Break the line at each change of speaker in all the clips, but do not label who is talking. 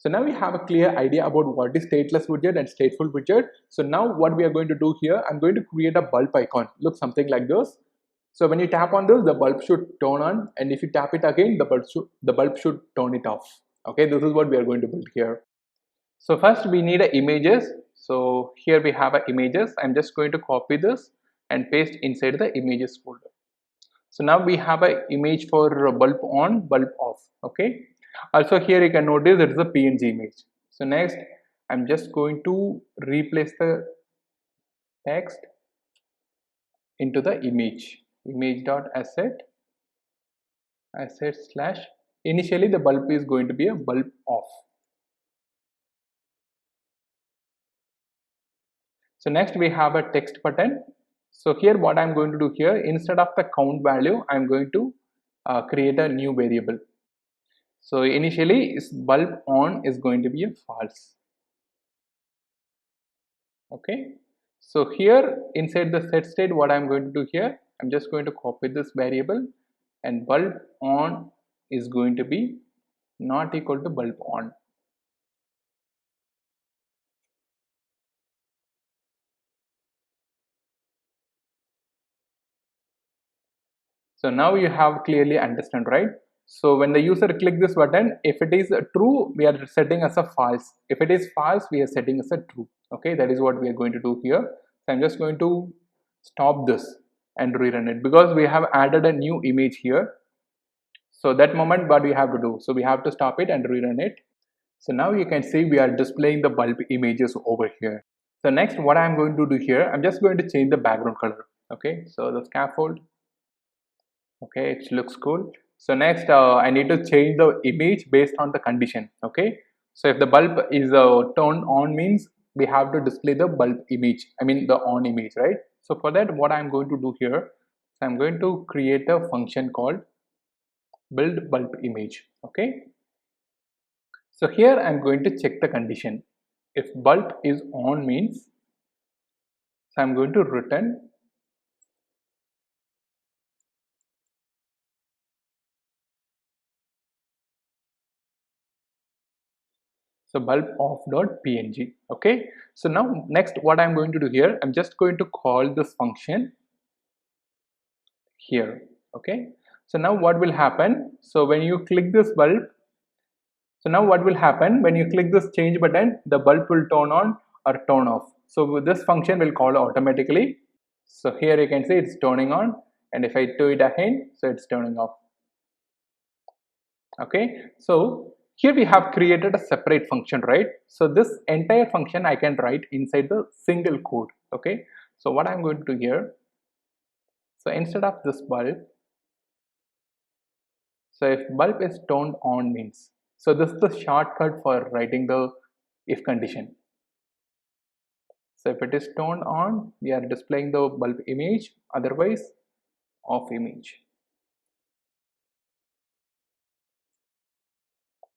So now we have a clear idea about what is stateless widget and stateful widget. So now what we are going to do here, I'm going to create a bulb icon. Look something like this. So when you tap on this, the bulb should turn on, and if you tap it again, the bulb should turn it off. Okay, this is what we are going to build here. So first we need images. So here we have images. I'm just going to copy this and paste inside the images folder. So now we have an image for bulb on, bulb off. Okay. Also here you can notice it is a PNG image. So next I'm just going to replace the text into the image.asset slash, initially the bulb is going to be a bulb off. So next we have a text button. So here what I'm going to do here, instead of the count value, I'm going to create a new variable. So initially bulb on is going to be a false. Okay. So here inside the set state, what I'm going to do here, I'm just going to copy this variable, and bulb on is going to be not equal to bulb on. So now you have clearly understand, right? So when the user click this button, if it is true, we are setting as a false. If it is false, we are setting as a true. Okay, that is what we are going to do here. So I'm just going to stop this and rerun it, because we have added a new image here. So that moment what we have to do, so we have to stop it and rerun it. So now you can see we are displaying the bulb images over here. So next what I'm going to do here, I'm just going to change the background color. Okay, so the scaffold, okay, it looks cool. So next I need to change the image based on the condition. Okay, so if the bulb is turned on, means we have to display the bulb image, I mean the on image, right? So for that what I'm going to do here, so I'm going to create a function called build bulb image. Okay, so here I'm going to check the condition. If bulb is on means, so I'm going to return so bulb off.png. Okay, so now next what I'm going to do here, I'm just going to call this function here. Okay, so now what will happen, so when you click this bulb, so now what will happen when you click this change button, the bulb will turn on or turn off. So this function will call automatically. So here you can see it's turning on, and if I do it again, so it's turning off. Okay, so here we have created a separate function, right? So this entire function I can write inside the single code. Okay, so what I'm going to do here, so instead of this bulb, so if bulb is turned on means, so this is the shortcut for writing the if condition. So if it is turned on, we are displaying the bulb image, otherwise off image.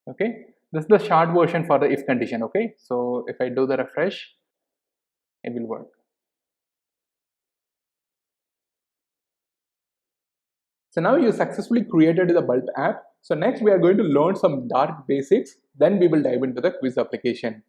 Okay, this is the short version for the if condition. Okay, so if I do the refresh, it will work. So now you successfully created the bulb app. So next we are going to learn some dark basics, then we will dive into the quiz application.